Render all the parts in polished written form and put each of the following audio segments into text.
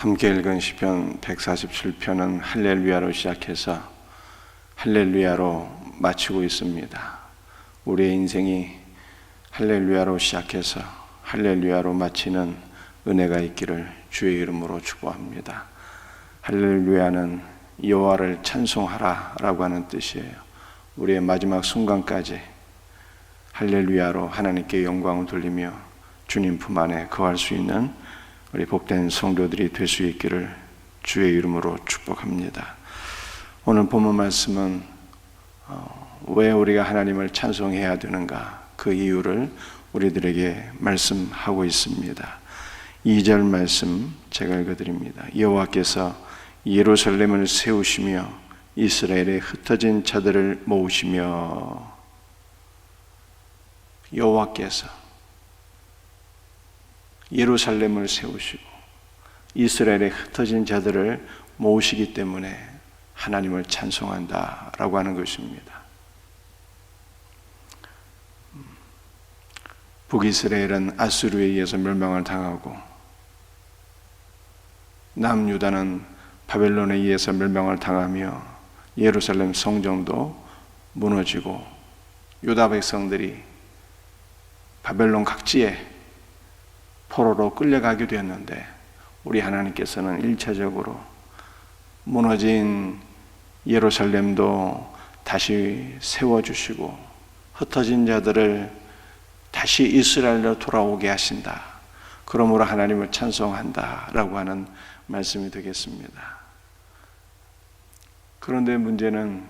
함께 읽은 시편 147편은 할렐루야로 시작해서 할렐루야로 마치고 있습니다. 우리의 인생이 할렐루야로 시작해서 할렐루야로 마치는 은혜가 있기를 주의 이름으로 축복합니다. 할렐루야는 여호와를 찬송하라 라고 하는 뜻이에요. 우리의 마지막 순간까지 할렐루야로 하나님께 영광을 돌리며 주님 품 안에 거할 수 있는 우리 복된 성도들이 될 수 있기를 주의 이름으로 축복합니다. 오늘 본문 말씀은 왜 우리가 하나님을 찬송해야 되는가, 그 이유를 우리들에게 말씀하고 있습니다. 2절 말씀 제가 읽어드립니다. 여호와께서 예루살렘을 세우시며 이스라엘의 흩어진 자들을 모으시며, 여호와께서 예루살렘을 세우시고 이스라엘의 흩어진 자들을 모으시기 때문에 하나님을 찬송한다라고 하는 것입니다. 북이스라엘은 아수르에 의해서 멸망을 당하고 남유다는 바벨론에 의해서 멸망을 당하며 예루살렘 성전도 무너지고 유다 백성들이 바벨론 각지에 포로로 끌려가게 되었는데, 우리 하나님께서는 1차적으로 무너진 예루살렘도 다시 세워주시고 흩어진 자들을 다시 이스라엘로 돌아오게 하신다. 그러므로 하나님을 찬송한다 라고 하는 말씀이 되겠습니다. 그런데 문제는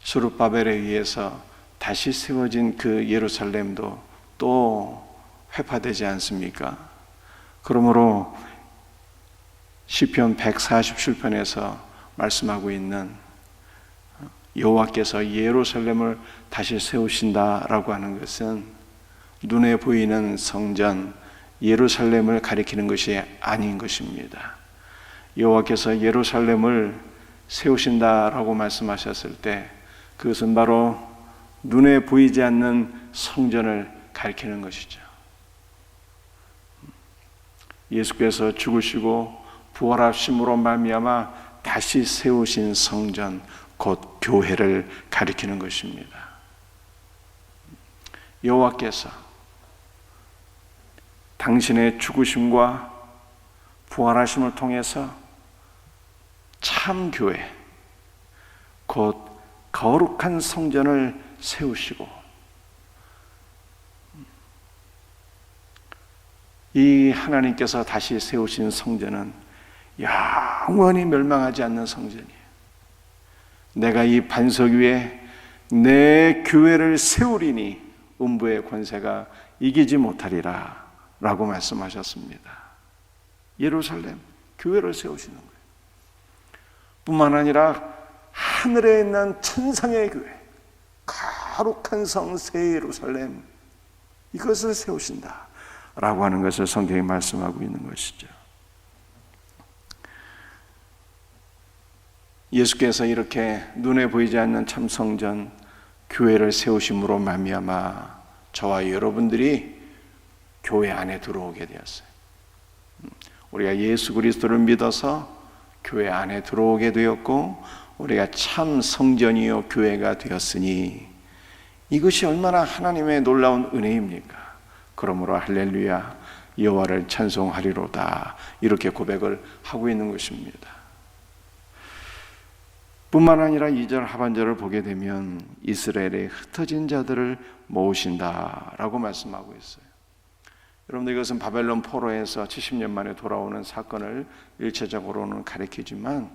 스룹바벨에 의해서 다시 세워진 그 예루살렘도 또 회파되지 않습니까? 그러므로 시편 147편에서 말씀하고 있는 여호와께서 예루살렘을 다시 세우신다라고 하는 것은 눈에 보이는 성전 예루살렘을 가리키는 것이 아닌 것입니다. 여호와께서 예루살렘을 세우신다라고 말씀하셨을 때 그것은 바로 눈에 보이지 않는 성전을 가리키는 것이죠. 예수께서 죽으시고 부활하심으로 말미암아 다시 세우신 성전, 곧 교회를 가리키는 것입니다. 여호와께서 당신의 죽으심과 부활하심을 통해서 참 교회, 곧 거룩한 성전을 세우시고 이 하나님께서 다시 세우신 성전은 영원히 멸망하지 않는 성전이에요. 내가 이 반석 위에 내 교회를 세우리니 음부의 권세가 이기지 못하리라 라고 말씀하셨습니다. 예루살렘, 교회를 세우시는 거예요. 뿐만 아니라 하늘에 있는 천상의 교회, 거룩한 성 새 예루살렘, 이것을 세우신다 라고 하는 것을 성경이 말씀하고 있는 것이죠. 예수께서 이렇게 눈에 보이지 않는 참 성전 교회를 세우심으로 말미암아 저와 여러분들이 교회 안에 들어오게 되었어요. 우리가 예수 그리스도를 믿어서 교회 안에 들어오게 되었고 우리가 참 성전이요 교회가 되었으니 이것이 얼마나 하나님의 놀라운 은혜입니까? 그러므로 할렐루야 여호와를 찬송하리로다 이렇게 고백을 하고 있는 것입니다. 뿐만 아니라 2절 하반절을 보게 되면 이스라엘의 흩어진 자들을 모으신다라고 말씀하고 있어요. 여러분들, 이것은 바벨론 포로에서 70년 만에 돌아오는 사건을 일차적으로는 가리키지만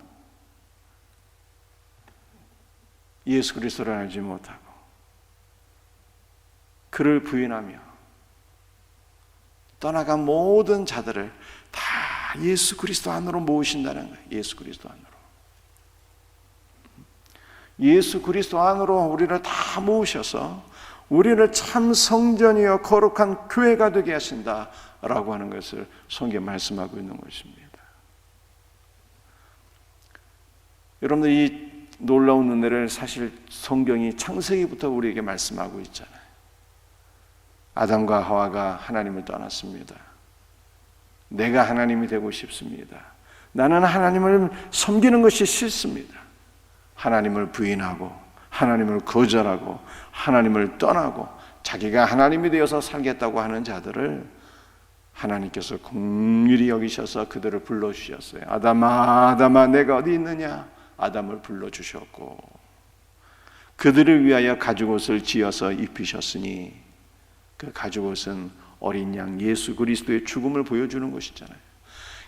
예수 그리스도를 알지 못하고 그를 부인하며 떠나간 모든 자들을 다 예수 그리스도 안으로 모으신다는 거예요. 예수 그리스도 안으로. 예수 그리스도 안으로 우리를 다 모으셔서 우리를 참 성전이여 거룩한 교회가 되게 하신다라고 하는 것을 성경에 말씀하고 있는 것입니다. 여러분들, 이 놀라운 은혜를 사실 성경이 창세기부터 우리에게 말씀하고 있잖아요. 아담과 하와가 하나님을 떠났습니다. 내가 하나님이 되고 싶습니다. 나는 하나님을 섬기는 것이 싫습니다. 하나님을 부인하고 하나님을 거절하고 하나님을 떠나고 자기가 하나님이 되어서 살겠다고 하는 자들을 하나님께서 긍휼히 여기셔서 그들을 불러주셨어요. 아담아, 아담아, 내가 어디 있느냐? 아담을 불러주셨고 그들을 위하여 가죽옷을 지어서 입히셨으니 그 가죽옷은 어린 양 예수 그리스도의 죽음을 보여주는 것이잖아요.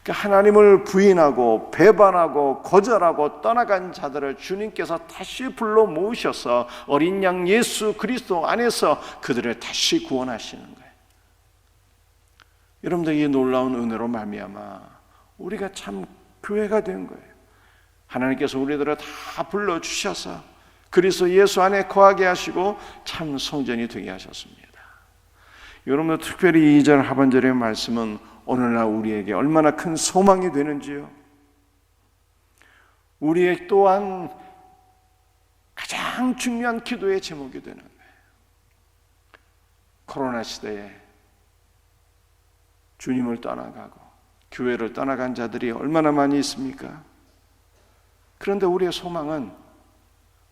그러니까 하나님을 부인하고 배반하고 거절하고 떠나간 자들을 주님께서 다시 불러 모으셔서 어린 양 예수 그리스도 안에서 그들을 다시 구원하시는 거예요. 여러분들, 이 놀라운 은혜로 말미암아 우리가 참 교회가 된 거예요. 하나님께서 우리들을 다 불러주셔서 그리스도 예수 안에 거하게 하시고 참 성전이 되게 하셨습니다. 여러분들, 특별히 2절 하반절의 말씀은 오늘날 우리에게 얼마나 큰 소망이 되는지요. 우리의 또한 가장 중요한 기도의 제목이 되는 거예요. 코로나 시대에 주님을 떠나가고 교회를 떠나간 자들이 얼마나 많이 있습니까? 그런데 우리의 소망은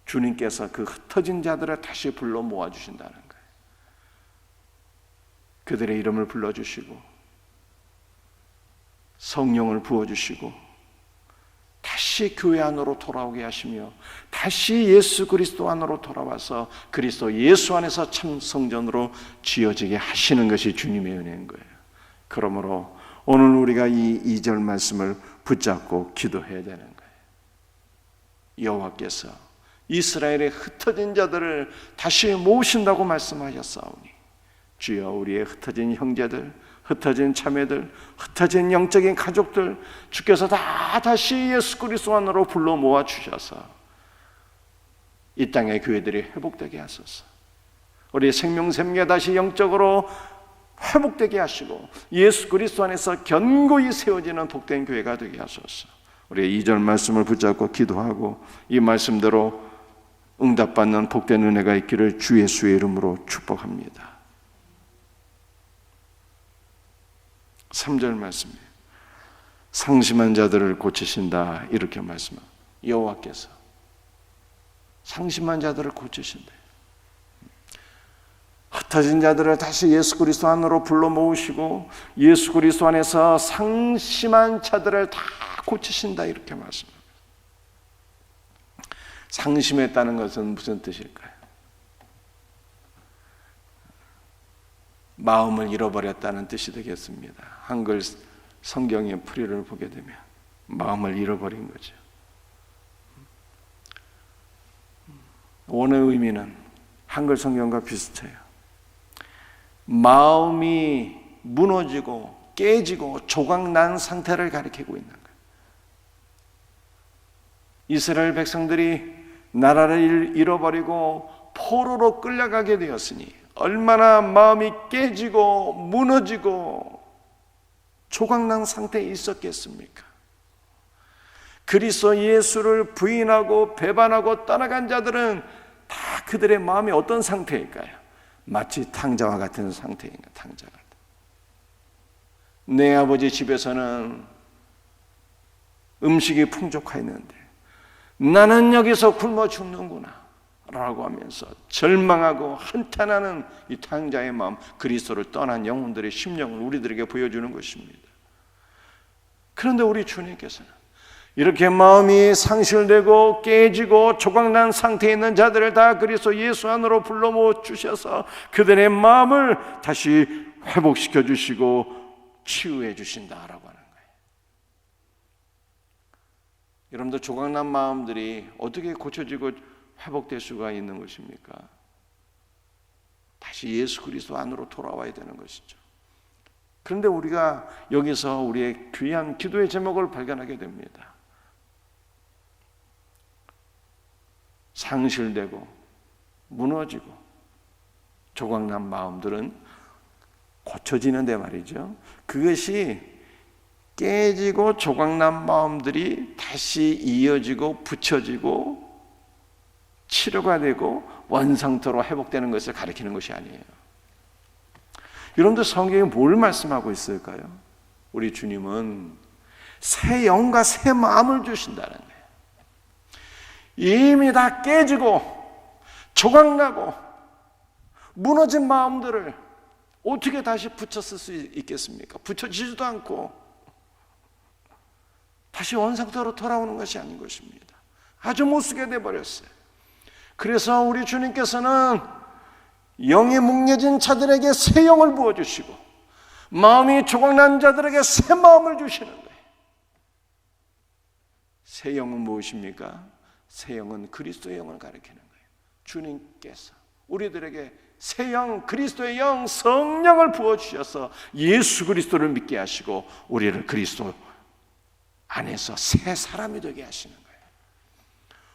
주님께서 그 흩어진 자들을 다시 불러 모아주신다는 거예요. 그들의 이름을 불러주시고 성령을 부어주시고 다시 교회 안으로 돌아오게 하시며 다시 예수 그리스도 안으로 돌아와서 그리스도 예수 안에서 참 성전으로 지어지게 하시는 것이 주님의 은혜인 거예요. 그러므로 오늘 우리가 이 2절 말씀을 붙잡고 기도해야 되는 거예요. 여호와께서 이스라엘의 흩어진 자들을 다시 모으신다고 말씀하셨사오니 주여, 우리의 흩어진 형제들, 흩어진 자매들, 흩어진 영적인 가족들 주께서 다 다시 예수 그리스도 안으로 불러 모아 주셔서 이 땅의 교회들이 회복되게 하소서. 우리의 생명샘기가 다시 영적으로 회복되게 하시고 예수 그리스도 안에서 견고히 세워지는 복된 교회가 되게 하소서. 우리의 2절 말씀을 붙잡고 기도하고 이 말씀대로 응답받는 복된 은혜가 있기를 주 예수의 이름으로 축복합니다. 3절 말씀이에요. 상심한 자들을 고치신다, 이렇게 말씀합니다. 여호와께서 상심한 자들을 고치신다. 흩어진 자들을 다시 예수 그리스도 안으로 불러 모으시고 예수 그리스도 안에서 상심한 자들을 다 고치신다, 이렇게 말씀합니다. 상심했다는 것은 무슨 뜻일까요? 마음을 잃어버렸다는 뜻이 되겠습니다. 한글 성경의 풀이를 보게 되면 마음을 잃어버린 거죠. 원어의 의미는 한글 성경과 비슷해요. 마음이 무너지고 깨지고 조각난 상태를 가리키고 있는 거예요. 이스라엘 백성들이 나라를 잃어버리고 포로로 끌려가게 되었으니 얼마나 마음이 깨지고 무너지고 조각난 상태에 있었겠습니까? 그리스도 예수를 부인하고 배반하고 떠나간 자들은 다 그들의 마음이 어떤 상태일까요? 마치 탕자와 같은 상태인가, 탕자 같은. 내 아버지 집에서는 음식이 풍족했는데 나는 여기서 굶어 죽는구나 라고 하면서 절망하고 한탄하는 이 탕자의 마음, 그리스도를 떠난 영혼들의 심령을 우리들에게 보여주는 것입니다. 그런데 우리 주님께서는 이렇게 마음이 상실되고 깨지고 조각난 상태에 있는 자들을 다 그리스도 예수 안으로 불러 모아 주셔서 그들의 마음을 다시 회복시켜 주시고 치유해 주신다라고 하는 거예요. 여러분들, 조각난 마음들이 어떻게 고쳐지고 회복될 수가 있는 것입니까? 다시 예수 그리스도 안으로 돌아와야 되는 것이죠. 그런데 우리가 여기서 우리의 귀한 기도의 제목을 발견하게 됩니다. 상실되고 무너지고 조각난 마음들은 고쳐지는데 말이죠. 그것이 깨지고 조각난 마음들이 다시 이어지고 붙여지고 치료가 되고 원상태로 회복되는 것을 가리키는 것이 아니에요. 여러분들 성경에 뭘 말씀하고 있을까요? 우리 주님은 새 영과 새 마음을 주신다는 거예요. 이미 다 깨지고 조각나고 무너진 마음들을 어떻게 다시 붙였을 수 있겠습니까? 붙여지지도 않고 다시 원상태로 돌아오는 것이 아닌 것입니다. 아주 못쓰게 돼버렸어요. 그래서 우리 주님께서는 영이 묵려진 자들에게 새 영을 부어주시고 마음이 조각난 자들에게 새 마음을 주시는 거예요. 새 영은 무엇입니까? 새 영은 그리스도의 영을 가리키는 거예요. 주님께서 우리들에게 새 영, 그리스도의 영, 성령을 부어주셔서 예수 그리스도를 믿게 하시고 우리를 그리스도 안에서 새 사람이 되게 하시는 거예요.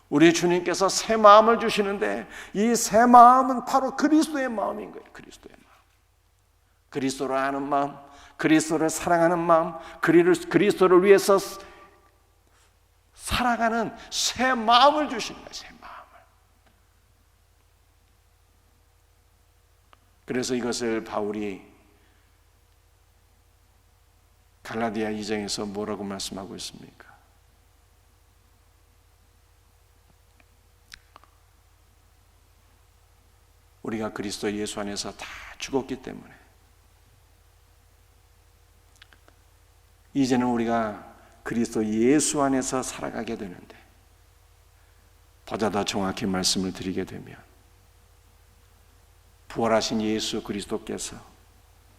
우리 주님께서 새 마음을 주시는데 이 새 마음은 바로 그리스도의 마음인 거예요. 그리스도의 마음. 그리스도를 아는 마음, 그리스도를 사랑하는 마음, 그리스도를 위해서 살아가는 새 마음을 주시는 거예요. 새 마음을. 그래서 이것을 바울이 갈라디아 2장에서 뭐라고 말씀하고 있습니까? 우리가 그리스도 예수 안에서 다 죽었기 때문에 이제는 우리가 그리스도 예수 안에서 살아가게 되는데, 보다 더 정확히 말씀을 드리게 되면 부활하신 예수 그리스도께서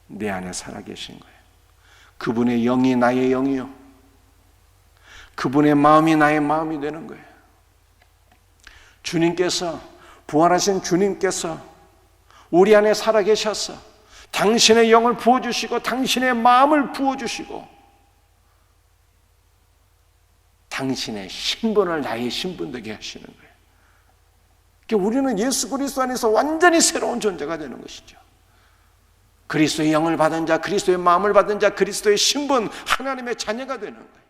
내 안에 살아계신 거예요. 그분의 영이 나의 영이요, 그분의 마음이 나의 마음이 되는 거예요. 주님께서, 부활하신 주님께서 우리 안에 살아계셔서 당신의 영을 부어주시고 당신의 마음을 부어주시고 당신의 신분을 나의 신분 되게 하시는 거예요. 그러니까 우리는 예수 그리스도 안에서 완전히 새로운 존재가 되는 것이죠. 그리스도의 영을 받은 자, 그리스도의 마음을 받은 자, 그리스도의 신분, 하나님의 자녀가 되는 거예요.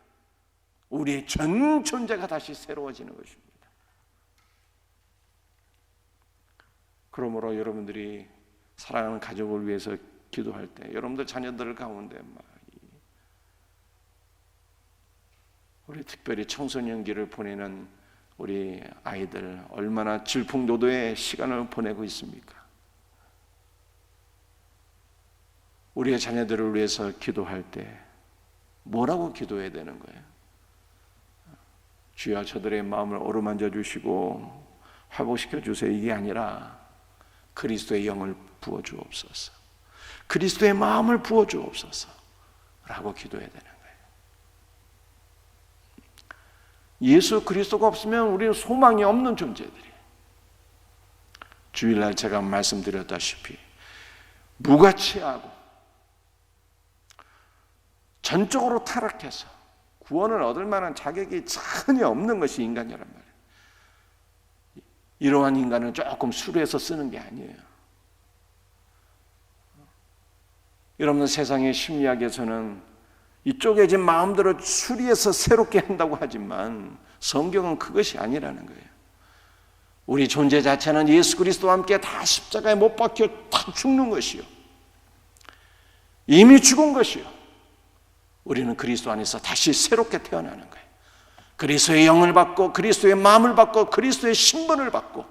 우리의 전 존재가 다시 새로워지는 것입니다. 그러므로 여러분들이 사랑하는 가족을 위해서 기도할 때, 여러분들 자녀들 가운데 우리 특별히 청소년기를 보내는 우리 아이들 얼마나 질풍노도의 시간을 보내고 있습니까? 우리의 자녀들을 위해서 기도할 때 뭐라고 기도해야 되는 거예요? 주여 저들의 마음을 어루만져 주시고 회복시켜 주세요, 이게 아니라 그리스도의 영을 부어 주옵소서, 그리스도의 마음을 부어 주옵소서 라고 기도해야 되는 거예요. 예수 그리스도가 없으면 우리는 소망이 없는 존재들이에요. 주일날 제가 말씀드렸다시피 무가치하고 전적으로 타락해서 구원을 얻을 만한 자격이 전혀 없는 것이 인간이란 말이에요. 이러한 인간은 조금 수리해서 쓰는 게 아니에요. 여러분, 세상의 심리학에서는 이쪽에 이제 마음대로 수리해서 새롭게 한다고 하지만 성경은 그것이 아니라는 거예요. 우리 존재 자체는 예수 그리스도와 함께 다 십자가에 못 박혀 다 죽는 것이요, 이미 죽은 것이요, 우리는 그리스도 안에서 다시 새롭게 태어나는 거예요. 그리스도의 영을 받고 그리스도의 마음을 받고 그리스도의 신분을 받고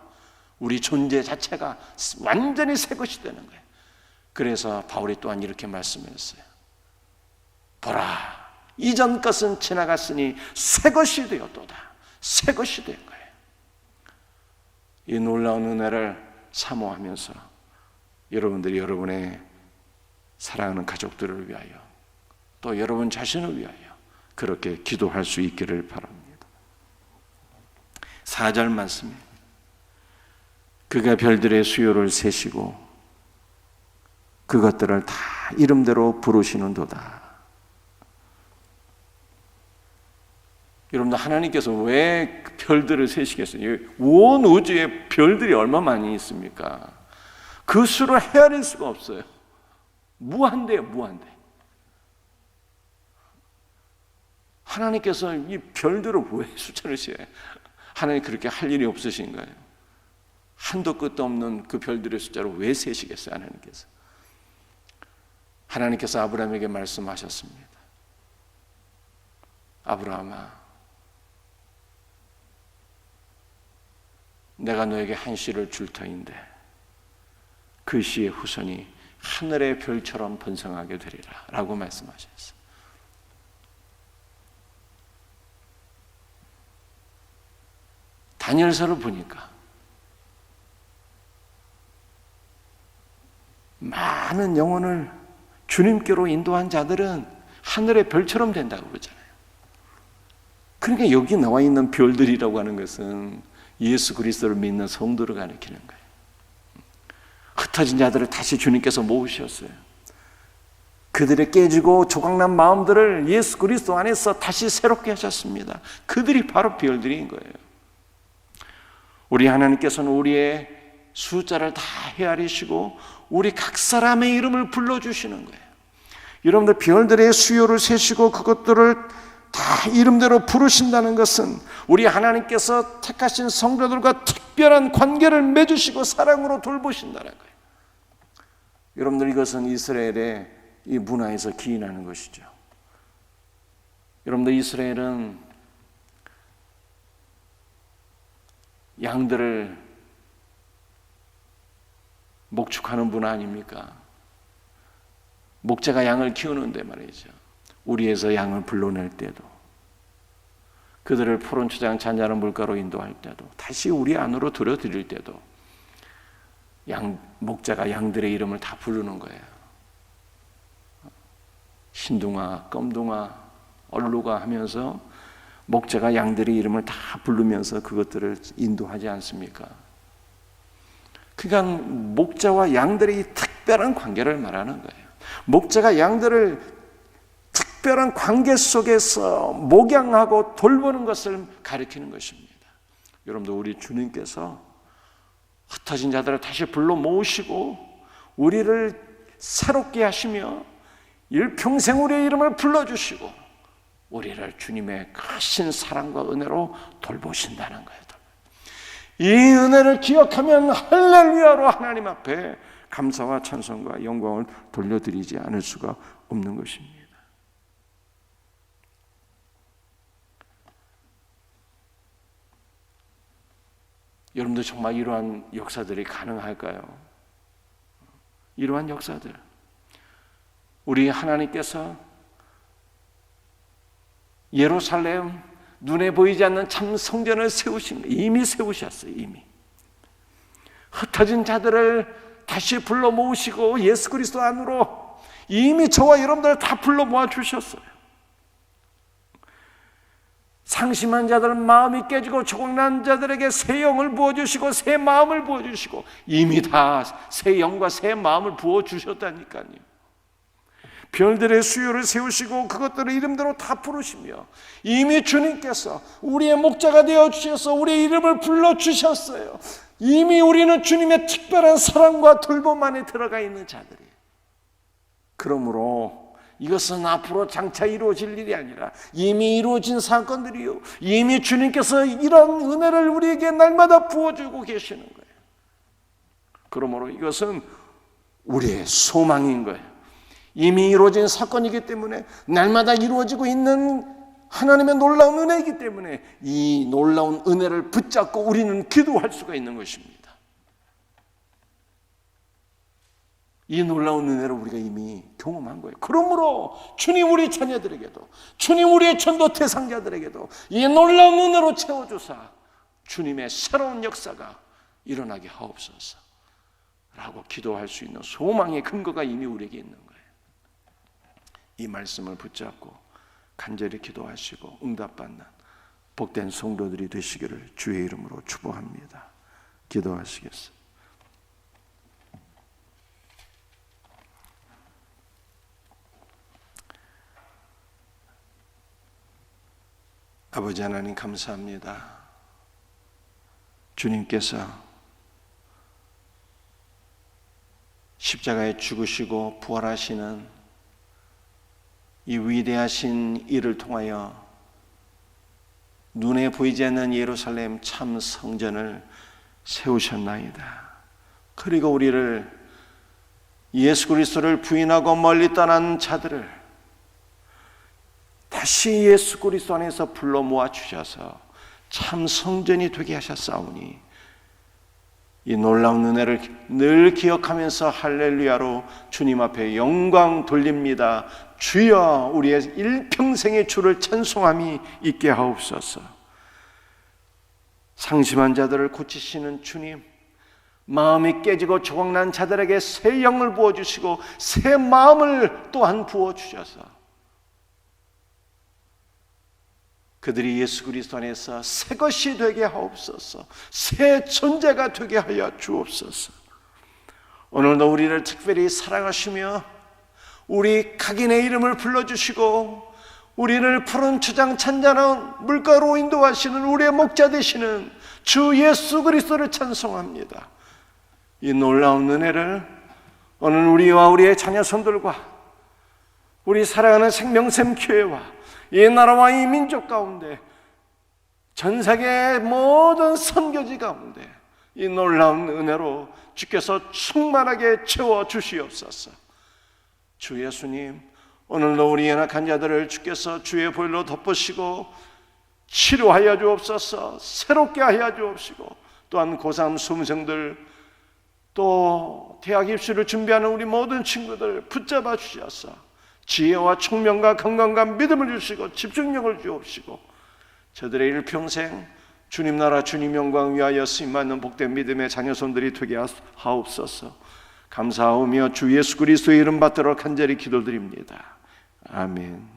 우리 존재 자체가 완전히 새 것이 되는 거예요. 그래서 바울이 또한 이렇게 말씀했어요. 보라, 이전 것은 지나갔으니 새 것이 되었도다. 새 것이 된 거예요. 이 놀라운 은혜를 사모하면서 여러분들이 여러분의 사랑하는 가족들을 위하여 또 여러분 자신을 위하여 그렇게 기도할 수 있기를 바랍니다. 4절 말씀에 그가 별들의 수요를 세시고 그것들을 다 이름대로 부르시는도다. 여러분들, 하나님께서 왜 별들을 세시겠어요? 온 우주에 별들이 얼마 많이 있습니까? 그 수를 헤아릴 수가 없어요. 무한대요, 무한대. 하나님께서 이 별들을 왜 숫자를 세요? 하나님 그렇게 할 일이 없으신가요? 한도 끝도 없는 그 별들의 숫자를 왜 세시겠어요, 하나님께서? 하나님께서 아브라함에게 말씀하셨습니다. 아브라함아, 내가 너에게 한 씨를 줄 터인데 그 씨의 후손이 하늘의 별처럼 번성하게 되리라 라고 말씀하셨어요. 다니엘서를 보니까 많은 영혼을 주님께로 인도한 자들은 하늘의 별처럼 된다고 그러잖아요. 그러니까 여기 나와 있는 별들이라고 하는 것은 예수 그리스도를 믿는 성도를 가리키는 거예요. 흩어진 자들을 다시 주님께서 모으셨어요. 그들의 깨지고 조각난 마음들을 예수 그리스도 안에서 다시 새롭게 하셨습니다. 그들이 바로 별들인 거예요. 우리 하나님께서는 우리의 숫자를 다 헤아리시고 우리 각 사람의 이름을 불러주시는 거예요. 여러분들 별들의 수요를 세시고 그것들을 다 이름대로 부르신다는 것은 우리 하나님께서 택하신 성도들과 특별한 관계를 맺으시고 사랑으로 돌보신다는 거예요. 여러분들 이것은 이스라엘의 이 문화에서 기인하는 것이죠. 여러분들 이스라엘은 양들을 목축하는 문화 아닙니까? 목자가 양을 키우는데 말이죠. 우리에서 양을 불러낼 때도 그들을 푸른 초장 잔잔한 물가로 인도할 때도 다시 우리 안으로 들여드릴 때도 목자가 양들의 이름을 다 부르는 거예요. 흰둥아, 검둥아, 얼루가 하면서 목자가 양들의 이름을 다 부르면서 그것들을 인도하지 않습니까? 그러니까 목자와 양들의 특별한 관계를 말하는 거예요. 목자가 양들을 특별한 관계 속에서 목양하고 돌보는 것을 가리키는 것입니다. 여러분들 우리 주님께서 흩어진 자들을 다시 불러 모으시고 우리를 새롭게 하시며 일평생 우리의 이름을 불러주시고 우리를 주님의 크신 사랑과 은혜로 돌보신다는 거예요. 이 은혜를 기억하면 할렐루야로 하나님 앞에 감사와 찬송과 영광을 돌려드리지 않을 수가 없는 것입니다. 여러분들 정말 이러한 역사들이 가능할까요? 이러한 역사들, 우리 하나님께서 예루살렘 눈에 보이지 않는 참 성전을 세우신 거예요. 이미 세우셨어요. 이미 흩어진 자들을 다시 불러 모으시고 예수 그리스도 안으로 이미 저와 여러분들을 다 불러 모아 주셨어요. 상심한 자들, 마음이 깨지고 조각난 자들에게 새 영을 부어주시고 새 마음을 부어주시고 이미 다 새 영과 새 마음을 부어주셨다니까요. 별들의 수요를 세우시고 그것들을 이름대로 다 부르시며 이미 주님께서 우리의 목자가 되어주셔서 우리의 이름을 불러주셨어요. 이미 우리는 주님의 특별한 사랑과 돌봄 안에 들어가 있는 자들이에요. 그러므로 이것은 앞으로 장차 이루어질 일이 아니라 이미 이루어진 사건들이요, 이미 주님께서 이런 은혜를 우리에게 날마다 부어주고 계시는 거예요. 그러므로 이것은 우리의 소망인 거예요. 이미 이루어진 사건이기 때문에 날마다 이루어지고 있는 하나님의 놀라운 은혜이기 때문에 이 놀라운 은혜를 붙잡고 우리는 기도할 수가 있는 것입니다. 이 놀라운 은혜를 우리가 이미 경험한 거예요. 그러므로 주님 우리 자녀들에게도, 주님 우리의 전도 대상자들에게도 이 놀라운 은혜로 채워주사 주님의 새로운 역사가 일어나게 하옵소서 라고 기도할 수 있는 소망의 근거가 이미 우리에게 있는 거예요. 이 말씀을 붙잡고 간절히 기도하시고 응답받는 복된 성도들이 되시기를 주의 이름으로 축복합니다. 기도하시겠습니다. 아버지 하나님 감사합니다. 주님께서 십자가에 죽으시고 부활하시는 이 위대하신 일을 통하여 눈에 보이지 않는 예루살렘 참 성전을 세우셨나이다. 그리고 우리를 예수 그리스도를 부인하고 멀리 떠난 자들을 다시 예수 그리스도 안에서 불러 모아 주셔서 참 성전이 되게 하셨사오니 이 놀라운 은혜를 늘 기억하면서 할렐루야로 주님 앞에 영광 돌립니다. 주여, 우리의 일평생의 주를 찬송함이 있게 하옵소서. 상심한 자들을 고치시는 주님, 마음이 깨지고 조각난 자들에게 새 영을 부어주시고 새 마음을 또한 부어주셔서 그들이 예수 그리스도 안에서 새 것이 되게 하옵소서. 새 존재가 되게 하여 주옵소서. 오늘도 우리를 특별히 사랑하시며 우리 각인의 이름을 불러주시고 우리를 푸른 초장 찬잔한 물가로 인도하시는 우리의 목자 되시는 주 예수 그리스도를 찬송합니다. 이 놀라운 은혜를 오늘 우리와 우리의 자녀손들과 우리 사랑하는 생명샘 교회와 이 나라와 이 민족 가운데 전 세계의 모든 선교지 가운데 이 놀라운 은혜로 주께서 충만하게 채워주시옵소서. 주 예수님, 오늘도 우리 연약한 자들을 주께서 주의 보혈로 덮으시고 치료하여 주옵소서. 새롭게 하여 주옵시고 또한 고3 수험생들 또 대학 입시를 준비하는 우리 모든 친구들 붙잡아 주셔서 지혜와 총명과 건강과 믿음을 주시고 집중력을 주옵시고 저들의 일평생 주님 나라 주님 영광 위하여 쓰임받는 복된 믿음의 자녀손들이 되게 하옵소서. 감사하오며 주 예수 그리스도의 이름 받들어 간절히 기도드립니다. 아멘.